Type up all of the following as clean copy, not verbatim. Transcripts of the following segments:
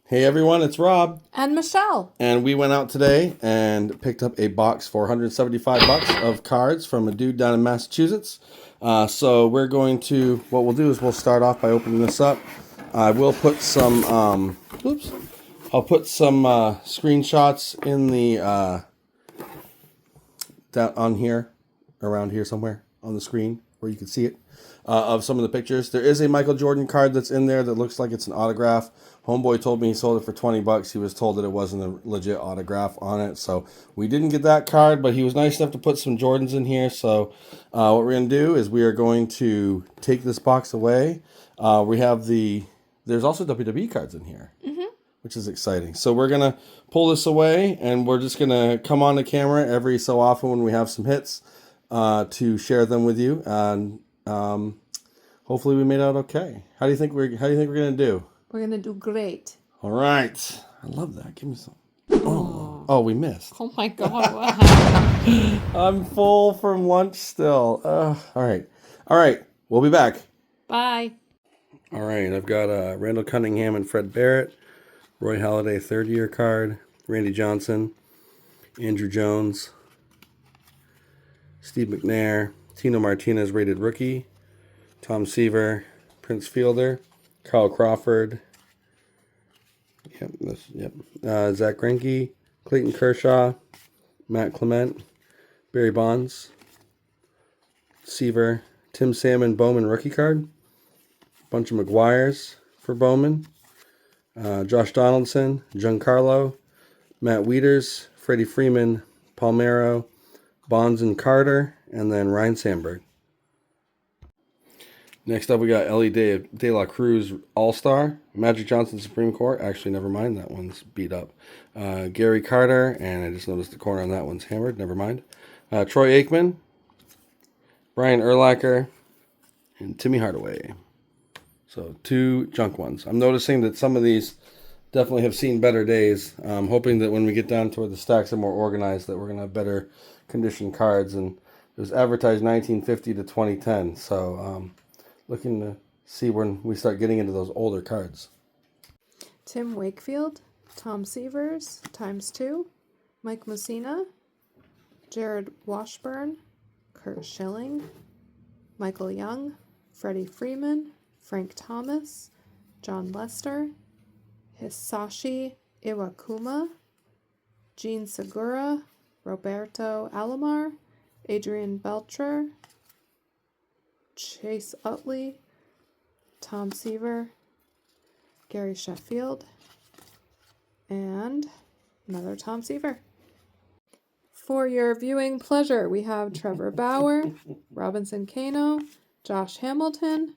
Hey everyone, it's Rob. And Michelle. And we went out today and picked up a box for 175 bucks of cards from a dude down in Massachusetts. So we're going to, what we'll do is we'll start off by opening this up. I will put some, I'll put some screenshots in the, down on here, around here somewhere on the screen where you can see it. Of some of the pictures. There is a Michael Jordan card that's in there that looks like it's an autograph. Homeboy told me he sold it for 20 bucks. He was told that it wasn't a legit autograph on it. So we didn't get that card, but he was nice enough to put some Jordans in here. So what we're going to do is we are going to take this box away. We have there's also WWE cards in here, which is exciting. So we're going to pull this away and we're just going to come on the camera every so often when we have some hits to share them with you. And hopefully we made out okay. How do you think we're gonna do? We're gonna do great. All right. I love that. Give me some. Oh, we missed. Oh my god, what happened? I'm full from lunch still. All right. We'll be back. Bye. All right. I've got Randall Cunningham and Fred Barrett, Roy Halladay third-year card, Randy Johnson, Andrew Jones, Steve McNair, Tino Martinez rated rookie, Tom Seaver, Prince Fielder, Carl Crawford, Zach Greinke, Clayton Kershaw, Matt Clement, Barry Bonds, Seaver, Tim Salmon Bowman rookie card, bunch of McGuires for Bowman, Josh Donaldson, Giancarlo, Matt Wieters, Freddie Freeman, Palmeiro, Bonds and Carter, and then Ryan Sandberg. Next up, we got Ellie De La Cruz All-Star, Magic Johnson Supreme Court. Actually, never mind, that one's beat up. Gary Carter, and I just noticed the corner on that one's hammered. Never mind. Troy Aikman, Brian Urlacher, and Timmy Hardaway. So 2 junk ones. I'm noticing that some of these definitely have seen better days. I'm hoping that when we get down to where the stacks are more organized, that we're going to have better conditioned cards. And it was advertised 1950 to 2010. So looking to see when we start getting into those older cards. Tim Wakefield, Tom Severs, ×2, Mike Mussina, Jared Washburn, Kurt Schilling, Michael Young, Freddie Freeman, Frank Thomas, John Lester, Hisashi Iwakuma, Gene Segura, Roberto Alomar, Adrian Beltre, Chase Utley, Tom Seaver, Gary Sheffield, and another Tom Seaver. For your viewing pleasure, we have Trevor Bauer, Robinson Cano, Josh Hamilton,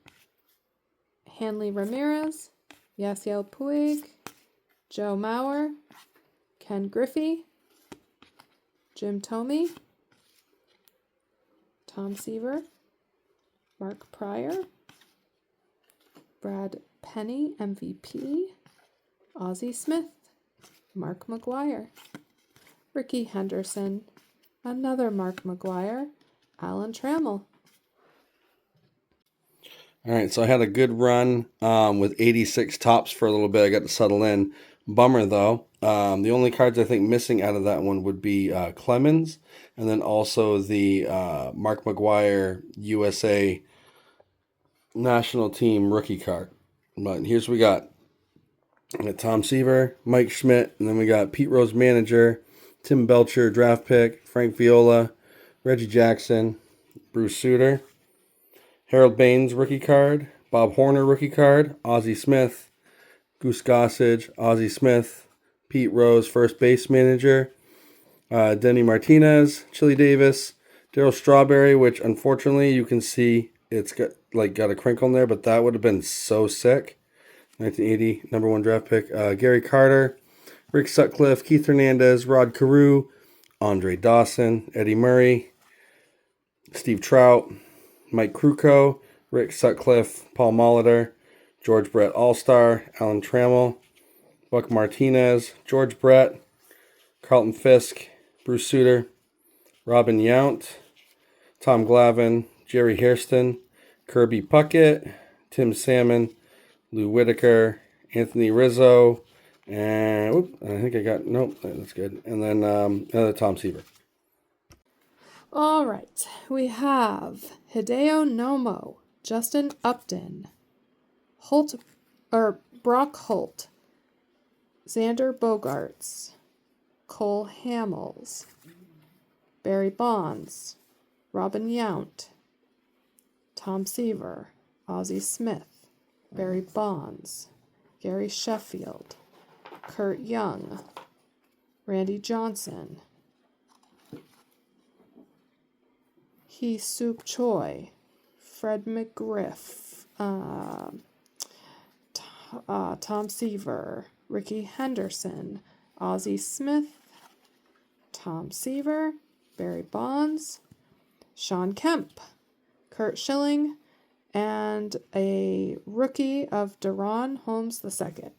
Hanley Ramirez, Yasiel Puig, Joe Mauer, Ken Griffey, Jim Thome, Tom Seaver, Mark Pryor, Brad Penny, MVP, Ozzie Smith, Mark McGuire, Ricky Henderson, another Mark McGuire, Alan Trammell. All right, so I had a good run with 86 tops for a little bit. I got to settle in. Bummer, though. The only cards I think missing out of that one would be Clemens, and then also the Mark McGuire USA national team rookie card. But here's what we got. We got Tom Seaver, Mike Schmidt, and then we got Pete Rose manager, Tim Belcher draft pick, Frank Viola, Reggie Jackson, Bruce Sutter, Harold Baines rookie card, Bob Horner rookie card, Ozzie Smith, Goose Gossage, Ozzie Smith, Pete Rose first base manager, Denny Martinez, Chili Davis, Darryl Strawberry, which unfortunately you can see it's got a crinkle in there, but that would have been so sick. 1980 number 1 draft pick. Gary Carter, Rick Sutcliffe, Keith Hernandez, Rod Carew, Andre Dawson, Eddie Murray, Steve Trout, Mike Krukow, Rick Sutcliffe, Paul Molitor, George Brett All-Star, Alan Trammell, Buck Martinez, George Brett, Carlton Fisk, Bruce Sutter, Robin Yount, Tom Glavine, Jerry Hairston, Kirby Puckett, Tim Salmon, Lou Whitaker, Anthony Rizzo, And whoop, I think I got, nope, that's good. And then another Tom Seaver. All right, we have Hideo Nomo, Justin Upton, Brock Holt, Xander Bogaerts, Cole Hamels, Barry Bonds, Robin Yount, Tom Seaver, Ozzie Smith, Barry Bonds, Gary Sheffield, Kurt Young, Randy Johnson, Hee Soop Choi, Fred McGriff, Tom Seaver, Ricky Henderson, Ozzie Smith, Tom Seaver, Barry Bonds, Sean Kemp, Kurt Schilling, and a rookie of Deron Holmes II.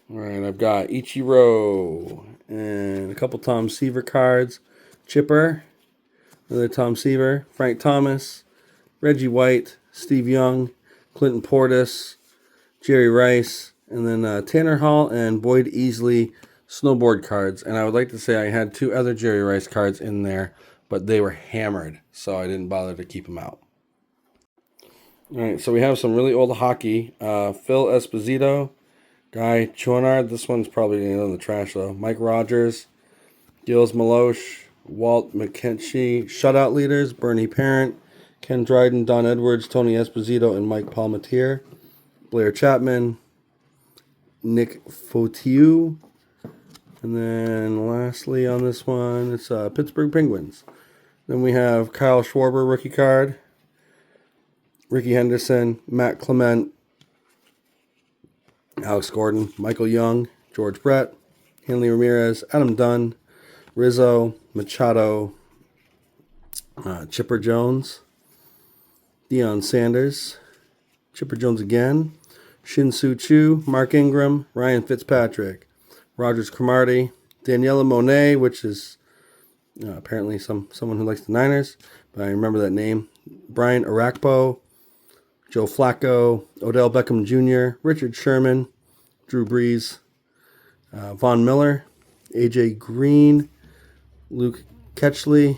All right, I've got Ichiro and a couple Tom Seaver cards. Chipper, another Tom Seaver, Frank Thomas, Reggie White, Steve Young, Clinton Portis, Jerry Rice, and then Tanner Hall and Boyd Easley snowboard cards. And I would like to say I had 2 other Jerry Rice cards in there, but they were hammered, so I didn't bother to keep them out. All right, so we have some really old hockey. Phil Esposito, Guy Chouinard. This one's probably in the trash, though. Mike Rogers, Gilles Meloche, Walt McKenzie. Shutout leaders, Bernie Parent, Ken Dryden, Don Edwards, Tony Esposito, and Mike Palmetier. Blair Chapman, Nick Fotiu. And then lastly on this one, it's Pittsburgh Penguins. Then we have Kyle Schwarber, rookie card. Ricky Henderson, Matt Clement, Alex Gordon, Michael Young, George Brett, Hanley Ramirez, Adam Dunn, Rizzo, Machado, Chipper Jones, Deion Sanders, Chipper Jones again, Shin-Soo Choo, Mark Ingram, Ryan Fitzpatrick, Rogers Cromartie, Daniela Monet, which is apparently someone who likes the Niners, but I remember that name, Brian Arakpo, Joe Flacco, Odell Beckham Jr., Richard Sherman, Drew Brees, Von Miller, AJ Green, Luke Ketchley,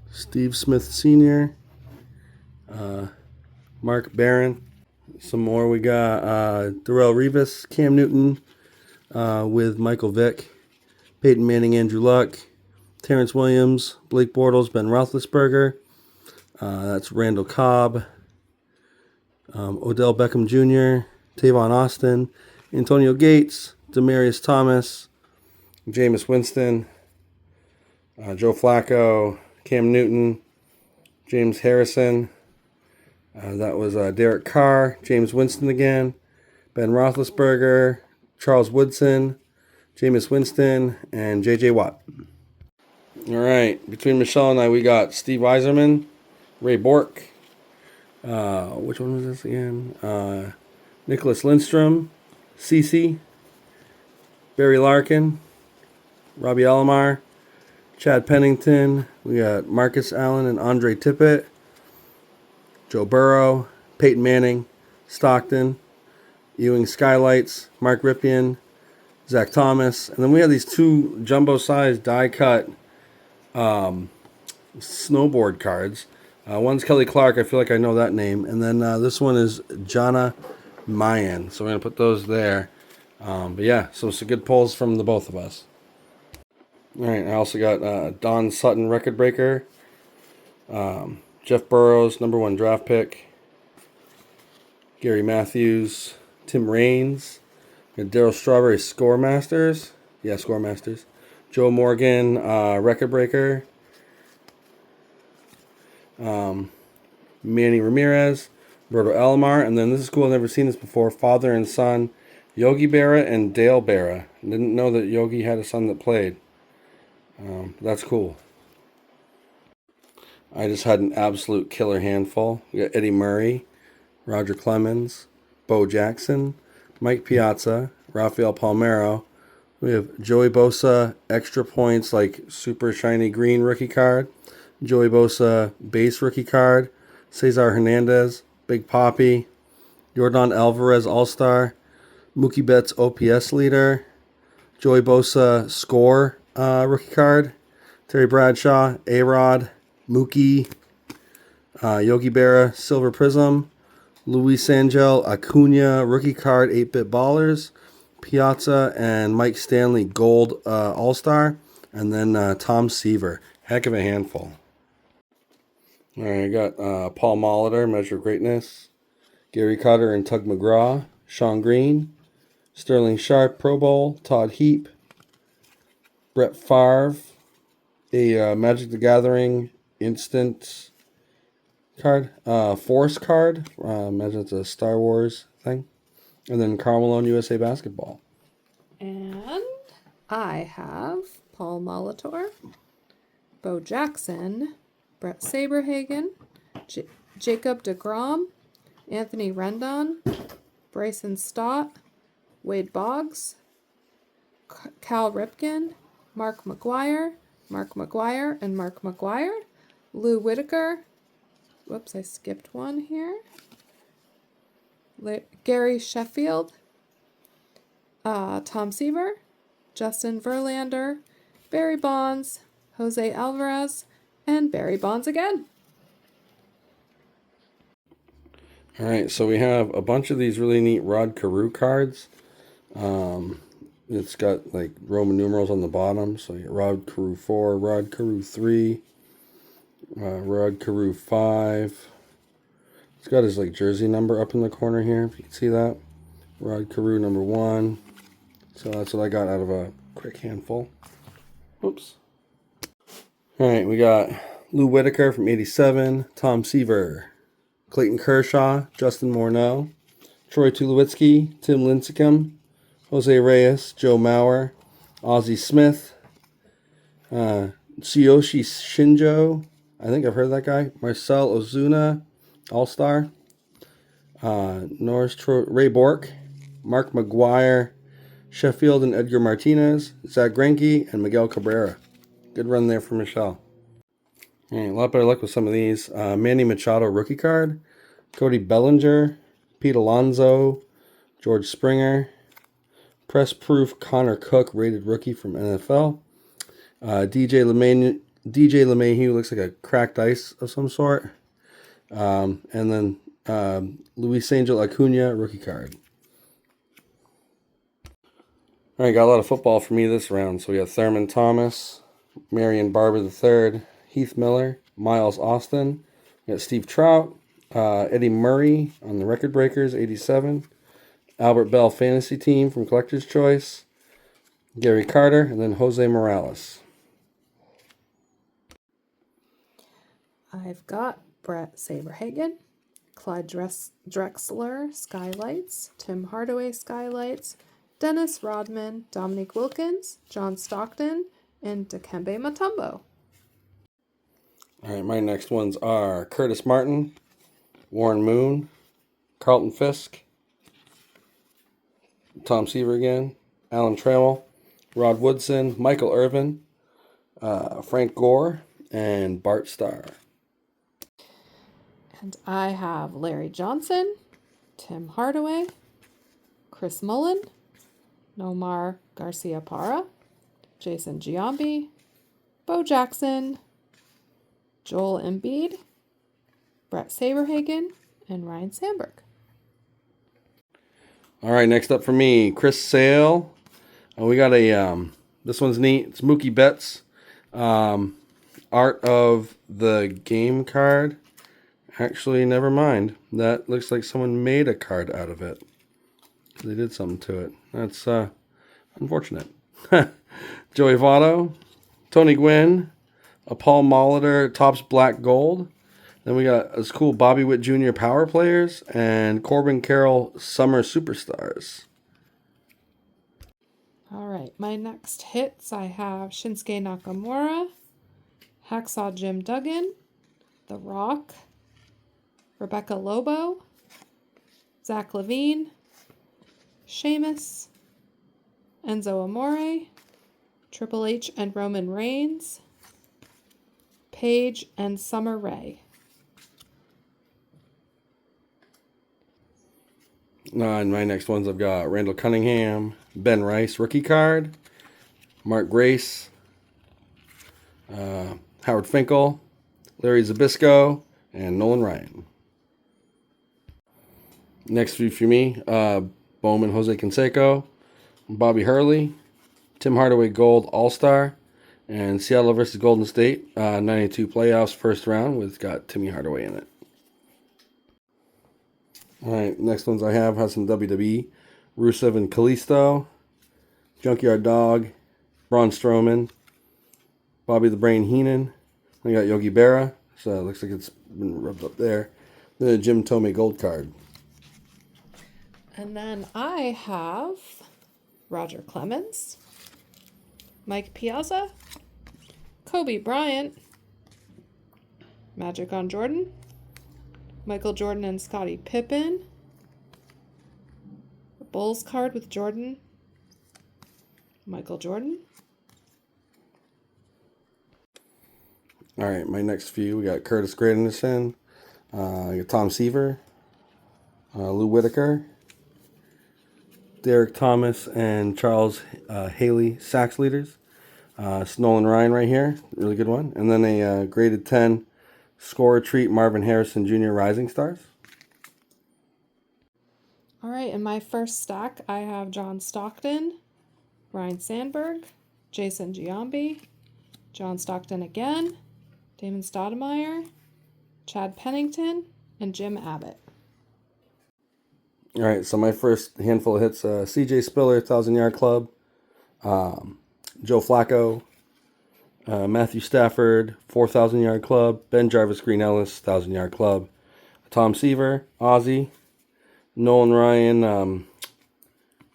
Steve Smith Sr., Mark Barron. Some more we got Darrelle Revis, Cam Newton with Michael Vick, Peyton Manning, Andrew Luck, Terrence Williams, Blake Bortles, Ben Roethlisberger. That's Randall Cobb, Odell Beckham Jr., Tavon Austin, Antonio Gates, Demaryius Thomas, Jameis Winston, Joe Flacco, Cam Newton, James Harrison. That was Derek Carr, James Winston again, Ben Roethlisberger, Charles Woodson, Jameis Winston, and J.J. Watt. All right, between Michelle and I, we got Steve Yzerman, Ray Bork. Which one was this again? Nicholas Lindstrom, CeCe, Barry Larkin, Robbie Alomar, Chad Pennington. We got Marcus Allen and Andre Tippett, Joe Burrow, Peyton Manning, Stockton, Ewing Skylights, Mark Ripien, Zach Thomas. And then we have these 2 jumbo-sized die-cut snowboard cards. One's Kelly Clark. I feel like I know that name. And then this one is Jana Mayan. So we're going to put those there. But yeah, so some good pulls from the both of us. All right, I also got Don Sutton, record breaker. Jeff Burrows, #1 draft pick. Gary Matthews, Tim Raines. Darryl Strawberry, Score Masters. Yeah, Score Masters. Joe Morgan, record breaker. Manny Ramirez, Roberto Alomar, and then this is cool, I've never seen this before, father and son, Yogi Berra and Dale Berra. Didn't know that Yogi had a son that played. That's cool. I just had an absolute killer handful. We got Eddie Murray, Roger Clemens, Bo Jackson, Mike Piazza, Rafael Palmeiro. We have Joey Bosa, extra points, like super shiny green rookie card. Joey Bosa, base rookie card. Cesar Hernandez, Big Papi. Jordan Alvarez, All-Star. Mookie Betts OPS leader. Joey Bosa score rookie card. Terry Bradshaw, A-Rod, Mookie, Yogi Berra, Silver Prism, Luis Angel, Acuna, rookie card, 8-bit ballers, Piazza, and Mike Stanley, gold all-star, and then Tom Seaver. Heck of a handful. All right, I got Paul Molitor, Measure of Greatness, Gary Carter and Tug McGraw, Sean Green, Sterling Sharp, Pro Bowl, Todd Heap, Brett Favre, a Magic the Gathering instant card, Force card. Imagine it's a Star Wars thing. And then Karl Malone USA Basketball. And I have Paul Molitor, Bo Jackson, Brett Saberhagen, Jacob deGrom, Anthony Rendon, Bryson Stott, Wade Boggs, Cal Ripken, Mark McGuire, and Mark McGuire, Lou Whitaker. Whoops, I skipped one here. Gary Sheffield, Tom Seaver, Justin Verlander, Barry Bonds, Jose Alvarez, and Barry Bonds again. All right, so we have a bunch of these really neat Rod Carew cards. It's got like Roman numerals on the bottom. So you get Rod Carew 4, Rod Carew 3, Rod Carew 5. It's got his like jersey number up in the corner here, if you can see that. Rod Carew number 1. So that's what I got out of a quick handful. Oops. All right, we got Lou Whitaker from 87, Tom Seaver, Clayton Kershaw, Justin Morneau, Troy Tulowitzki, Tim Lincecum, Jose Reyes, Joe Mauer, Ozzie Smith, Tsuyoshi Shinjo, I think I've heard of that guy, Marcel Ozuna, All-Star, Ray Bork, Mark McGuire, Sheffield and Edgar Martinez, Zach Greinke, and Miguel Cabrera. Good run there for Michelle. All right, a lot better luck with some of these. Manny Machado rookie card, Cody Bellinger, Pete Alonso, George Springer, Press Proof Connor Cook, rated rookie from NFL. DJ LeMahieu looks like a cracked ice of some sort. And then Luis Angel Acuna, rookie card. All right, got a lot of football for me this round. So we have Thurman Thomas, Marion Barber III, Heath Miller, Miles Austin. We got Steve Trout, Eddie Murray on the Record Breakers, 87. Albert Bell Fantasy Team from Collector's Choice. Gary Carter, and then Jose Morales. I've got Brett Saberhagen, Clyde Drexler Skylights, Tim Hardaway Skylights, Dennis Rodman, Dominique Wilkins, John Stockton, and Dikembe Mutombo. All right, my next ones are Curtis Martin, Warren Moon, Carlton Fisk, Tom Seaver again, Alan Trammell, Rod Woodson, Michael Irvin, Frank Gore, and Bart Starr. And I have Larry Johnson, Tim Hardaway, Chris Mullen, Nomar Garciaparra, Jason Giambi, Bo Jackson, Joel Embiid, Brett Saberhagen, and Ryan Sandberg. All right, next up for me, Chris Sale. We got a, this one's neat. It's Mookie Betts. Art of the Game card. Actually, never mind. That looks like someone made a card out of it. They did something to it. That's unfortunate. Joey Votto, Tony Gwynn, a Paul Molitor Topps Black Gold. Then we got this cool Bobby Witt Jr. Power Players and Corbin Carroll Summer Superstars. All right, my next hits, I have Shinsuke Nakamura, Hacksaw Jim Duggan, The Rock, Rebecca Lobo, Zach Levine, Sheamus, Enzo Amore, Triple H and Roman Reigns, Paige and Summer Rae. And my next ones I've got Randall Cunningham, Ben Rice, rookie card, Mark Grace, Howard Finkel, Larry Zabisco, and Nolan Ryan. Next few for me, Bowman Jose Canseco, Bobby Hurley, Tim Hardaway Gold All-Star, and Seattle versus Golden State, 92 playoffs first round with got Timmy Hardaway in it. All right, next ones I have some WWE, Rusev and Kalisto, Junkyard Dog, Braun Strowman, Bobby the Brain Heenan. I got Yogi Berra, so it looks like it's been rubbed up there. The Jim Tomey Gold card. And then I have Roger Clemens, Mike Piazza, Kobe Bryant, Magic on Jordan, Michael Jordan and Scottie Pippen, the Bulls card with Jordan, Michael Jordan. All right, my next few, we got Curtis Granderson, we got Tom Seaver, Lou Whitaker, Derek Thomas, and Charles Haley sax leaders. It's Nolan Ryan right here, really good one. And then a graded 10 scorer treat Marvin Harrison Jr. Rising Stars. All right, in my first stack, I have John Stockton, Ryan Sandberg, Jason Giambi, John Stockton again, Damon Stoudemire, Chad Pennington, and Jim Abbott. All right, so my first handful of hits, CJ Spiller, 1,000-Yard Club, Joe Flacco, Matthew Stafford, 4,000-Yard Club, Ben Jarvis Green Ellis, 1,000-Yard Club, Tom Seaver, Ozzy, Nolan Ryan,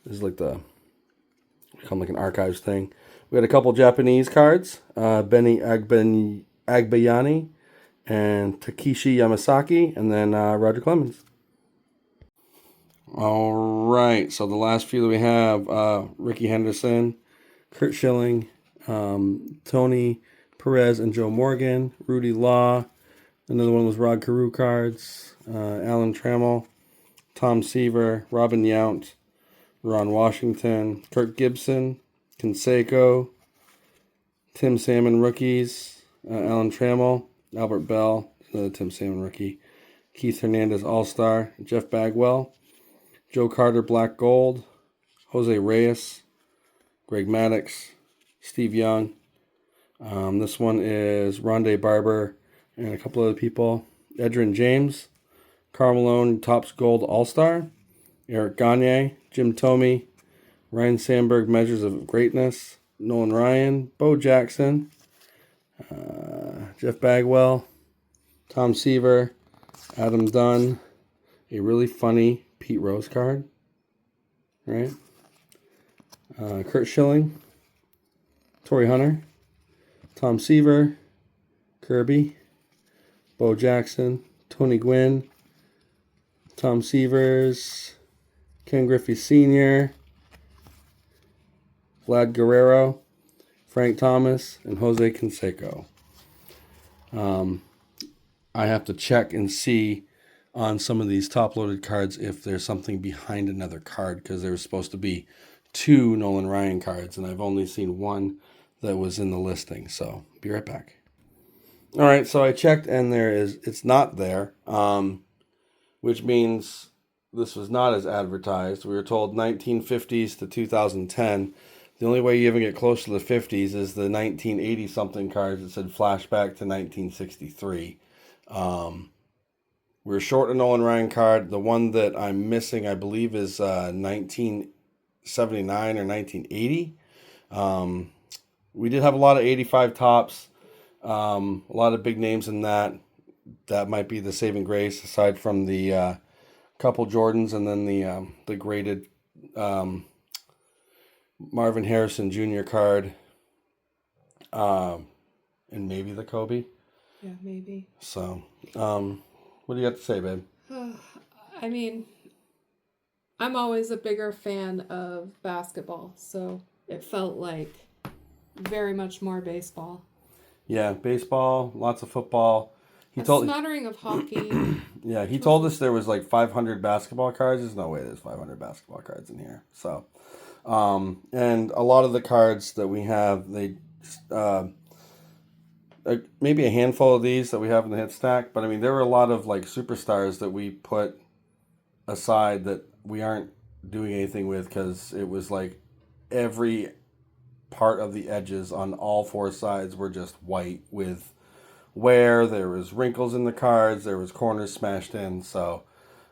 this is like become like an archives thing. We got a couple Japanese cards, Benny Agbayani and Takeshi Yamasaki, and then Roger Clemens. All right, so the last few that we have, Ricky Henderson, Kurt Schilling, Tony Perez and Joe Morgan, Rudy Law, another one was Rod Carew cards, Alan Trammell, Tom Seaver, Robin Yount, Ron Washington, Kirk Gibson, Canseco, Tim Salmon rookies, Alan Trammell, Albert Bell, another Tim Salmon rookie, Keith Hernandez All-Star, Jeff Bagwell, Joe Carter Black Gold, Jose Reyes, Greg Maddux, Steve Young. This one is Rondé Barber and a couple other people. Edgerrin James, Karl Malone Topps Gold All-Star, Eric Gagne, Jim Tomey, Ryan Sandberg Measures of Greatness, Nolan Ryan, Bo Jackson, Jeff Bagwell, Tom Seaver, Adam Dunn, a really funny Pete Rose card, right? Kurt Schilling, Torrey Hunter, Tom Seaver, Kirby, Bo Jackson, Tony Gwynn, Tom Severs, Ken Griffey Sr., Vlad Guerrero, Frank Thomas, and Jose Canseco. I have to check and see on some of these top-loaded cards if there's something behind another card, because there was supposed to be 2 Nolan Ryan cards, and I've only seen one that was in the listing. So, be right back. All right, so I checked, and it's not there, which means this was not as advertised. We were told 1950s to 2010. The only way you even get close to the 50s is the 1980-something cards that said flashback to 1963. We're short a Nolan Ryan card. The one that I'm missing, I believe, is 1979 or 1980. We did have a lot of 85 tops, a lot of big names in that. That might be the saving grace, aside from the couple Jordans and then the graded Marvin Harrison Jr. card, and maybe the Kobe. Yeah, maybe. So, what do you have to say, babe? I mean, I'm always a bigger fan of basketball, so it felt like very much more baseball. Yeah, baseball, lots of football, He A told smattering of hockey. yeah, he told us there was like 500 basketball cards. There's no way there's 500 basketball cards in here. So, and a lot of the cards that we have, they maybe a handful of these that we have in the hit stack. But I mean, there were a lot of like superstars that we put aside that we aren't doing anything with because it was like every part of the edges on all four sides were just white with wear. There was wrinkles in the cards. There was corners smashed in. So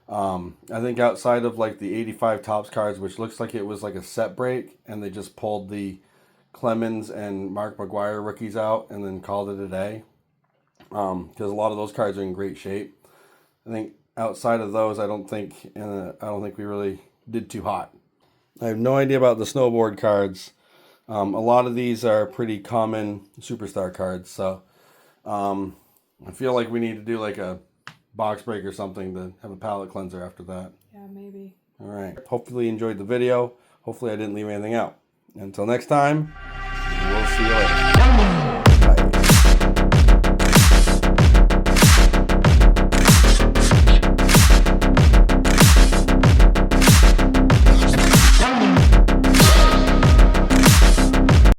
I think outside of like the 85 Topps cards, which looks like it was like a set break, and they just pulled the Clemens and Mark McGwire rookies out and then called it a day. Because a lot of those cards are in great shape. I think outside of those, I don't think we really did too hot. I have no idea about the snowboard cards. A lot of these are pretty common superstar cards, so I feel like we need to do like a box break or something to have a palate cleanser after that. Yeah, maybe. All right. Hopefully you enjoyed the video. Hopefully I didn't leave anything out. Until next time, we'll see you later.